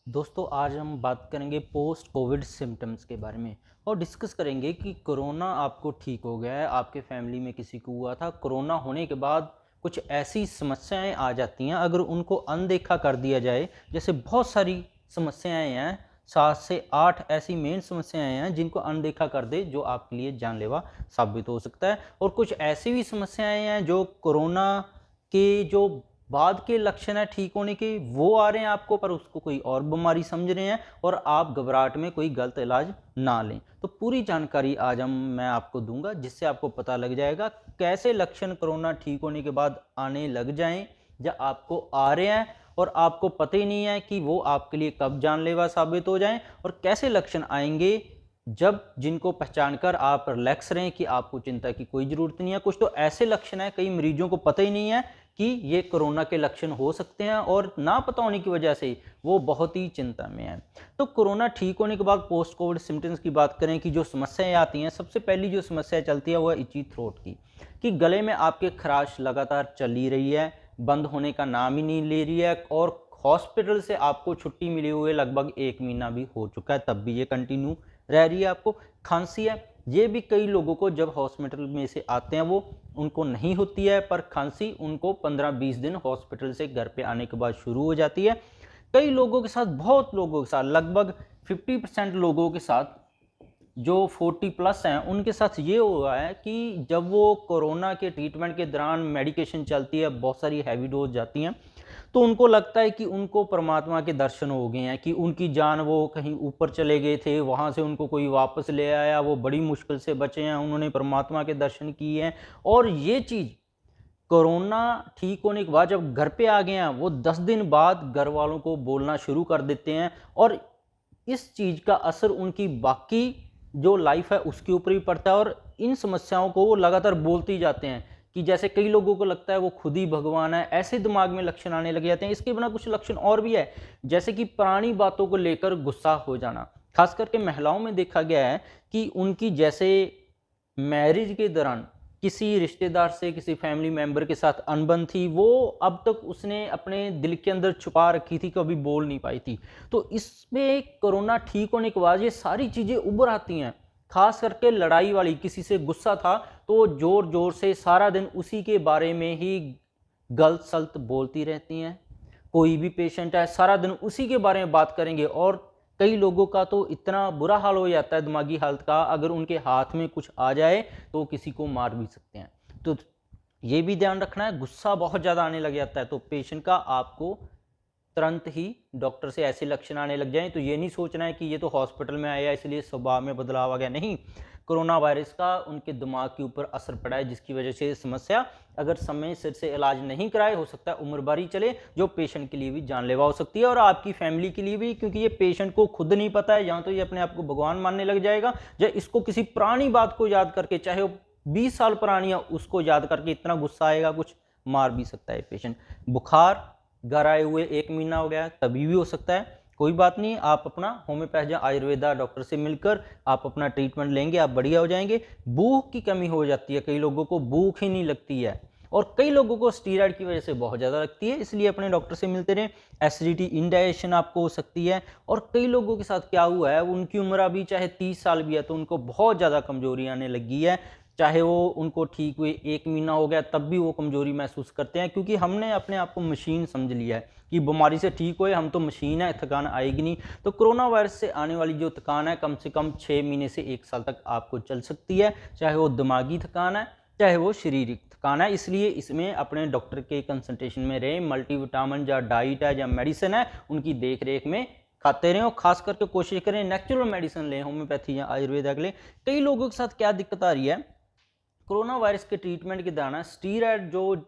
दोस्तों आज हम बात करेंगे पोस्ट कोविड सिम्टम्स के बारे में और डिस्कस करेंगे कि कोरोना आपको ठीक हो गया है, आपके फैमिली में किसी को हुआ था। कोरोना होने के बाद कुछ ऐसी समस्याएं आ जाती हैं, अगर उनको अनदेखा कर दिया जाए, जैसे बहुत सारी समस्याएं हैं, 7 से 8 ऐसी मेन समस्याएं हैं जिनको अनदेखा कर दे जो आपके लिए जानलेवा साबित हो सकता है। और कुछ ऐसी भी समस्याएं हैं जो कोरोना के जो बाद के लक्षण है ठीक होने के वो आ रहे हैं आपको, पर उसको कोई और बीमारी समझ रहे हैं और आप घबराहट में कोई गलत इलाज ना लें। तो पूरी जानकारी आज मैं आपको दूंगा, जिससे आपको पता लग जाएगा कैसे लक्षण कोरोना ठीक होने के बाद आने लग जाएं या आपको आ रहे हैं और आपको पता ही नहीं है कि वो आपके लिए कब जानलेवा साबित हो जाएं, और कैसे लक्षण आएंगे जब जिनको पहचान कर आप रिलैक्स रहें कि आपको चिंता की कोई ज़रूरत नहीं है। कुछ तो ऐसे लक्षण हैं कई मरीजों को पता ही नहीं है कि ये कोरोना के लक्षण हो सकते हैं, और ना पता होने की वजह से वो बहुत ही चिंता में है। तो कोरोना ठीक होने के बाद पोस्ट कोविड सिम्टम्स की बात करें कि जो समस्याएं आती हैं, सबसे पहली जो समस्या चलती है वो है इची थ्रोट की, कि गले में आपके खराश लगातार चल ही रही है, बंद होने का नाम ही नहीं ले रही है, और हॉस्पिटल से आपको छुट्टी मिली हुई लगभग 1 महीना भी हो चुका है, तब भी ये कंटिन्यू रह रही है। आपको खांसी है, ये भी कई लोगों को जब हॉस्पिटल में से आते हैं वो उनको नहीं होती है, पर खांसी उनको 15-20 दिन हॉस्पिटल से घर पे आने के बाद शुरू हो जाती है। कई लोगों के साथ, बहुत लोगों के साथ, लगभग 50% लोगों के साथ जो 40 प्लस हैं उनके साथ ये हुआ है कि जब वो कोरोना के ट्रीटमेंट के दौरान मेडिकेशन चलती है, बहुत सारी हैवी डोज जाती हैं, तो उनको लगता है कि उनको परमात्मा के दर्शन हो गए हैं, कि उनकी जान, वो कहीं ऊपर चले गए थे, वहाँ से उनको कोई वापस ले आया, वो बड़ी मुश्किल से बचे हैं, उन्होंने परमात्मा के दर्शन किए हैं। और ये चीज़ कोरोना ठीक होने के बाद जब घर पे आ गए हैं, वो 10 दिन बाद घर वालों को बोलना शुरू कर देते हैं, और इस चीज़ का असर उनकी बाकी जो लाइफ है उसके ऊपर भी पड़ता है, और इन समस्याओं को वो लगातार बोलते ही जाते हैं कि जैसे कई लोगों को लगता है वो खुद ही भगवान है, ऐसे दिमाग में लक्षण आने लग जाते हैं। इसके बिना कुछ लक्षण और भी है, जैसे कि पुरानी बातों को लेकर गुस्सा हो जाना। खास करके महिलाओं में देखा गया है कि उनकी जैसे मैरिज के दौरान किसी रिश्तेदार से, किसी फैमिली मेंबर के साथ अनबन थी, वो अब तक उसने अपने दिल के अंदर छुपा रखी थी, कभी बोल नहीं पाई थी। तो इसमें कोरोना ठीक होने के बाद ये सारी चीज़ें उभर आती हैं। खास करके लड़ाई वाली, किसी से गुस्सा था तो जोर जोर से सारा दिन उसी के बारे में ही गलत सलत बोलती रहती हैं। कोई भी पेशेंट है, सारा दिन उसी के बारे में बात करेंगे, और कई लोगों का तो इतना बुरा हाल हो जाता है दिमागी हालत का, अगर उनके हाथ में कुछ आ जाए तो किसी को मार भी सकते हैं। तो ये भी ध्यान रखना है, गुस्सा बहुत ज़्यादा आने लग जाता है तो पेशेंट का, आपको तुरंत ही डॉक्टर से ऐसे लक्षण आने लग जाएं तो ये नहीं सोचना है कि ये तो हॉस्पिटल में आया इसलिए स्वभाव में बदलाव आ गया। नहीं, कोरोना वायरस का उनके दिमाग के ऊपर असर पड़ा है, जिसकी वजह से समस्या, अगर समय सिर से इलाज नहीं कराए, हो सकता है उम्र भर ही चले, जो पेशेंट के लिए भी जानलेवा हो सकती है और आपकी फैमिली के लिए भी, क्योंकि ये पेशेंट को खुद नहीं पता है, या तो ये अपने आप को भगवान मानने लग जाएगा, या इसको किसी पुरानी बात को याद करके, चाहे वो 20 साल पुरानी है, उसको याद करके इतना गुस्सा आएगा, कुछ मार भी सकता है पेशेंट। बुखार, घर आए हुए 1 महीना हो गया, तभी भी हो सकता है। कोई बात नहीं, आप अपना होम्योपैथ या आयुर्वेदा डॉक्टर से मिलकर आप अपना ट्रीटमेंट लेंगे, आप बढ़िया हो जाएंगे। भूख की कमी हो जाती है, कई लोगों को भूख ही नहीं लगती है, और कई लोगों को स्टीरॉयड की वजह से बहुत ज़्यादा लगती है, इसलिए अपने डॉक्टर से मिलते रहें। एसिडिटी, इंडाइजेशन आपको हो सकती है, और कई लोगों के साथ क्या हुआ है, उनकी उम्र अभी चाहे 30 साल भी है तो उनको बहुत ज़्यादा कमजोरी आने लगी है, चाहे वो उनको ठीक हुए 1 महीना हो गया तब भी वो कमजोरी महसूस करते हैं, क्योंकि हमने अपने आप को मशीन समझ लिया है कि बीमारी से ठीक होए, हम तो मशीन है, थकान आएगी नहीं। तो कोरोना वायरस से आने वाली जो थकान है, कम से कम 6 महीने से 1 साल तक आपको चल सकती है, चाहे वो दिमागी थकान है, चाहे वो शारीरिक थकान है। इसलिए इसमें अपने डॉक्टर के कंसल्टेशन में रहें। मल्टीविटामिन या डाइट है या मेडिसिन है, उनकी देख रेख में खाते रहें, और खास करके कोशिश करें नेचुरल मेडिसिन लें, होम्योपैथी या आयुर्वेदा के लें। कई लोगों के साथ क्या दिक्कत आ रही है, कोरोना वायरस के ट्रीटमेंट के दौरान स्टीरॉयड, जो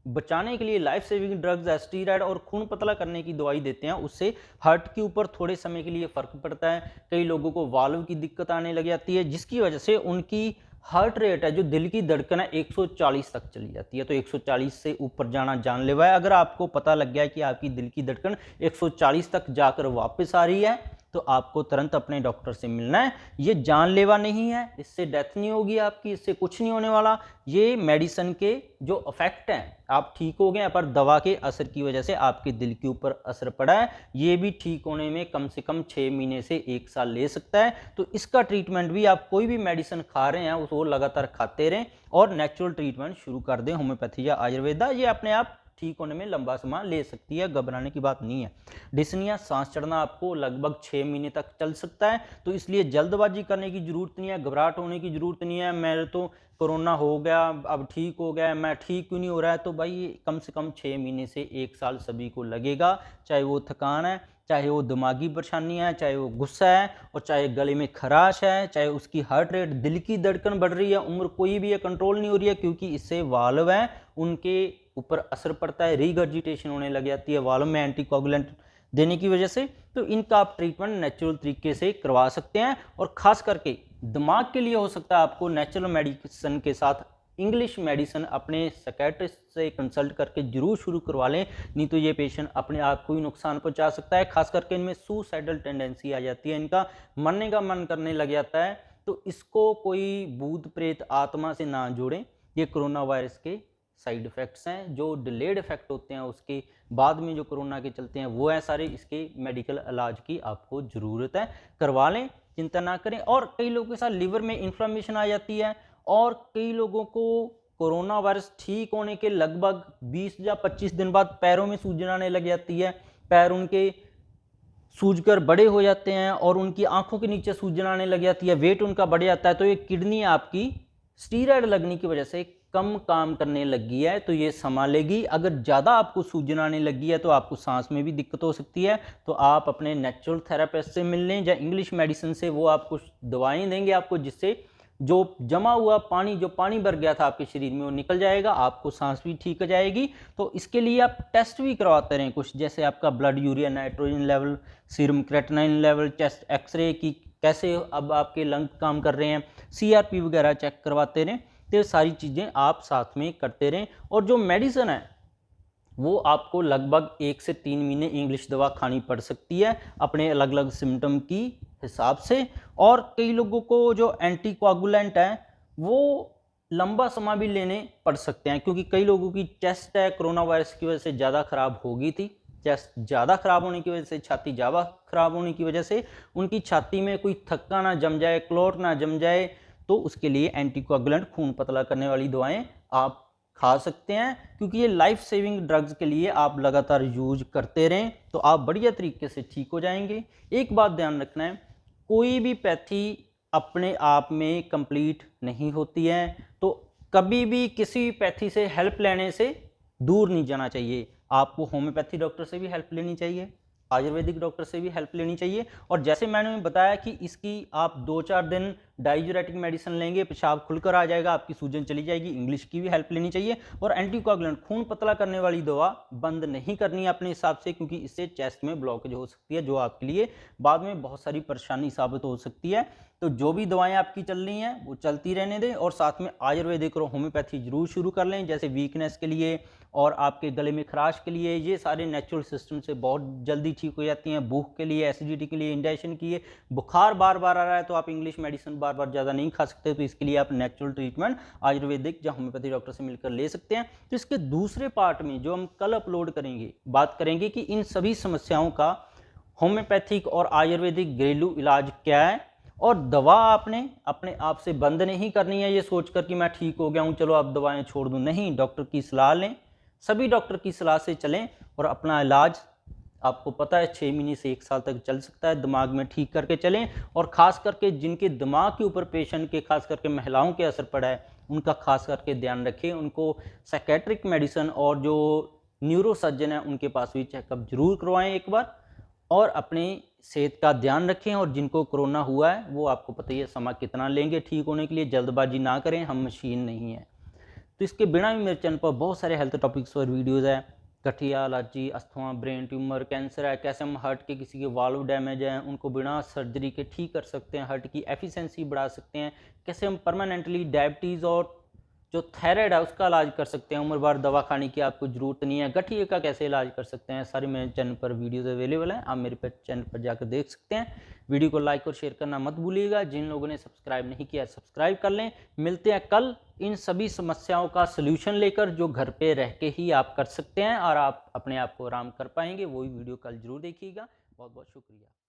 बचाने के लिए लाइफ सेविंग ड्रग्स है, स्टीरॉयड और खून पतला करने की दवाई देते हैं, उससे हार्ट के ऊपर थोड़े समय के लिए फर्क पड़ता है। कई लोगों को वाल्व की दिक्कत आने लग जाती है, जिसकी वजह से उनकी हार्ट रेट है, जो दिल की धड़कन है, 140 तक चली जाती है। तो 140 से ऊपर जाना जानलेवा है। अगर आपको पता लग गया है कि आपकी दिल की धड़कन 140 तक जाकर वापस आ रही है, तो आपको तुरंत अपने डॉक्टर से मिलना है। ये जानलेवा नहीं है, इससे डेथ नहीं होगी आपकी, इससे कुछ नहीं होने वाला। ये मेडिसिन के जो इफेक्ट हैं, आप ठीक हो गए पर दवा के असर की वजह से आपके दिल के ऊपर असर पड़ा है, ये भी ठीक होने में कम से कम 6 महीने से 1 साल ले सकता है। तो इसका ट्रीटमेंट भी, आप कोई भी मेडिसिन खा रहे हैं उसको लगातार खाते रहें और नेचुरल ट्रीटमेंट शुरू कर दें, होम्योपैथी या आयुर्वेदा, ये अपने आप ठीक होने में लंबा समय ले सकती है, घबराने की बात नहीं है। डिस्निया, सांस चढ़ना आपको लगभग 6 महीने तक चल सकता है, तो इसलिए जल्दबाजी करने की जरूरत नहीं है, घबराहट होने की जरूरत नहीं है। मेरे तो कोरोना हो गया, अब ठीक हो गया, मैं ठीक क्यों नहीं हो रहा है? तो भाई कम से कम 6 महीने से 1 साल सभी को लगेगा, चाहे वो थकान है, चाहे वो दिमागी परेशानी है, चाहे वो गुस्सा है, और चाहे गले में खराश है, चाहे उसकी हार्ट रेट, दिल की धड़कन बढ़ रही है, उम्र कोई भी है कंट्रोल नहीं हो रही है, क्योंकि इससे वाल्व है उनके ऊपर असर पड़ता है, रीगर्जिटेशन होने लग जाती है वाल्व में एंटीकोगुलेंट देने की वजह से। तो इनका आप ट्रीटमेंट नेचुरल तरीके से करवा सकते हैं, और खास करके दिमाग के लिए हो सकता है आपको नेचुरल मेडिसिन के साथ इंग्लिश मेडिसिन अपने साइकियाट्रिस्ट से कंसल्ट करके जरूर शुरू करवा लें, नहीं तो ये पेशेंट अपने आप को ही नुकसान पहुंचा सकता है। खास करके इनमें सुसाइडल टेंडेंसी आ जाती है, इनका मरने का मन करने लग जाता है। तो इसको कोई भूत प्रेत आत्मा से ना जोड़ें, ये कोरोना वायरस के साइड इफेक्ट्स हैं, जो डिलेड इफेक्ट होते हैं उसके बाद में जो कोरोना के चलते हैं वो है सारे। इसके मेडिकल इलाज की आपको ज़रूरत है, करवा लें, चिंता ना करें। और कई लोगों के साथ लिवर में इन्फ्लेमेशन आ जाती है, और कई लोगों को कोरोना वायरस ठीक होने के लगभग 20 या 25 दिन बाद पैरों में सूजन आने लग जाती है, पैर उनके सूजकर बड़े हो जाते हैं, और उनकी आंखों के नीचे सूजन आने लग जाती है, वेट उनका बढ़ जाता है। तो ये किडनी आपकी स्टीरॉयड लगने की वजह से कम काम करने लगी है, तो ये संभालेगी। अगर ज़्यादा आपको सूजन आने लगी है तो आपको सांस में भी दिक्कत हो सकती है, तो आप अपने नेचुरल थेरेपिस्ट से मिल लें या इंग्लिश मेडिसिन से, वो आपको दवाएं देंगे आपको, जिससे जो जमा हुआ पानी, जो पानी भर गया था आपके शरीर में, वो निकल जाएगा, आपको सांस भी ठीक हो जाएगी। तो इसके लिए आप टेस्ट भी करवाते रहें कुछ, जैसे आपका blood urea nitrogen level, serum creatinine level, chest X-ray की कैसे अब आपके लंग काम कर रहे हैं, CRP वगैरह चेक करवाते रहें। तो ये सारी चीज़ें आप साथ में करते रहें। और जो मेडिसिन है वो आपको लगभग 1 से 3 महीने इंग्लिश दवा खानी पड़ सकती है अपने अलग अलग सिम्टम की हिसाब से। और कई लोगों को जो एंटीकोगुलेंट है वो लंबा समय भी लेने पड़ सकते हैं, क्योंकि कई लोगों की चेस्ट है कोरोना वायरस की वजह से ज़्यादा खराब हो गई थी। चेस्ट ज़्यादा खराब होने की वजह से, छाती ज़्यादा खराब होने की वजह से उनकी छाती में कोई थक्का ना जम जाए, क्लॉट ना जम जाए, तो उसके लिए एंटीकोगुलेंट, खून पतला करने वाली दवाएं आप खा सकते हैं, क्योंकि ये लाइफ सेविंग ड्रग्स के लिए आप लगातार यूज करते रहें तो आप बढ़िया तरीके से ठीक हो जाएंगे। एक बात ध्यान रखना है, कोई भी पैथी अपने आप में कंप्लीट नहीं होती है, तो कभी भी किसी पैथी से हेल्प लेने से दूर नहीं जाना चाहिए। आपको होम्योपैथी डॉक्टर से भी हेल्प लेनी चाहिए, आयुर्वेदिक डॉक्टर से भी हेल्प लेनी चाहिए। और जैसे मैंने बताया कि इसकी आप 2-4 दिन डाइयूरेटिक मेडिसिन लेंगे, पेशाब खुलकर आ जाएगा, आपकी सूजन चली जाएगी। इंग्लिश की भी हेल्प लेनी चाहिए, और एंटीकोगुलेंट, खून पतला करने वाली दवा बंद नहीं करनी है अपने हिसाब से, क्योंकि इससे चेस्ट में ब्लॉकेज हो सकती है, जो आपके लिए बाद में बहुत सारी परेशानी साबित हो सकती है। तो जो भी दवाएं आपकी चल रही हैं वो चलती रहने दें, और साथ में आयुर्वेदिक और होम्योपैथी जरूर शुरू कर लें, जैसे वीकनेस के लिए और आपके गले में खराश के लिए। ये सारे नेचुरल सिस्टम से बहुत जल्दी ठीक हो जाती हैं। भूख के लिए, एसिडिटी के लिए, इंडाइजेशन के लिए, बुखार बार बार आ रहा है तो आप इंग्लिश मेडिसिन बार बार ज़्यादा नहीं खा सकते, तो इसके लिए आप नेचुरल ट्रीटमेंट आयुर्वेदिक या होम्योपैथी डॉक्टर से मिलकर ले सकते हैं। तो इसके दूसरे पार्ट में जो हम कल अपलोड करेंगे, बात करेंगे कि इन सभी समस्याओं का होम्योपैथिक और आयुर्वेदिक घरेलू इलाज क्या है, और दवा आपने अपने आप से बंद नहीं करनी है ये सोचकर कि मैं ठीक हो गया हूँ चलो अब दवाएं छोड़ दूँ, नहीं, डॉक्टर की सलाह लें, सभी डॉक्टर की सलाह से चलें, और अपना इलाज आपको पता है 6 महीने से 1 साल तक चल सकता है, दिमाग में ठीक करके चलें। और ख़ास करके जिनके दिमाग के ऊपर पेशेंट के, खास करके महिलाओं के असर पड़ा है, उनका खास करके ध्यान रखें, उनको साइकेट्रिक मेडिसिन और जो न्यूरो सर्जन है उनके पास भी चेकअप जरूर करवाएं एक बार, और अपने सेहत का ध्यान रखें। और जिनको कोरोना हुआ है वो आपको पता ही है समय कितना लेंगे ठीक होने के लिए, जल्दबाजी ना करें, हम मशीन नहीं है। तो इसके बिना भी मेरे चैनल पर बहुत सारे हेल्थ टॉपिक्स पर वीडियोज़ है, गठिया, allergy, asthma, brain tumour, cancer है, कैसे हम हार्ट के किसी के वाल्व डैमेज हैं उनको बिना सर्जरी के ठीक कर सकते हैं, हार्ट की एफिशिएंसी बढ़ा सकते हैं, कैसे हम परमानेंटली डायबिटीज़ और जो थायराइड है उसका इलाज कर सकते हैं, उम्र भर दवा खाने की आपको ज़रूरत नहीं है। गठिए का कैसे इलाज कर सकते हैं, सारी मेरे चैनल पर वीडियोज़ अवेलेबल हैं, आप मेरे चैनल पर जाकर देख सकते हैं। वीडियो को लाइक और शेयर करना मत भूलिएगा। जिन लोगों ने सब्सक्राइब नहीं किया सब्सक्राइब कर लें। मिलते हैं कल इन सभी समस्याओं का सलूशन लेकर, जो घर पे रह के ही आप कर सकते हैं और आप अपने आप को आराम कर पाएंगे। वही वीडियो कल जरूर देखिएगा। बहुत बहुत शुक्रिया।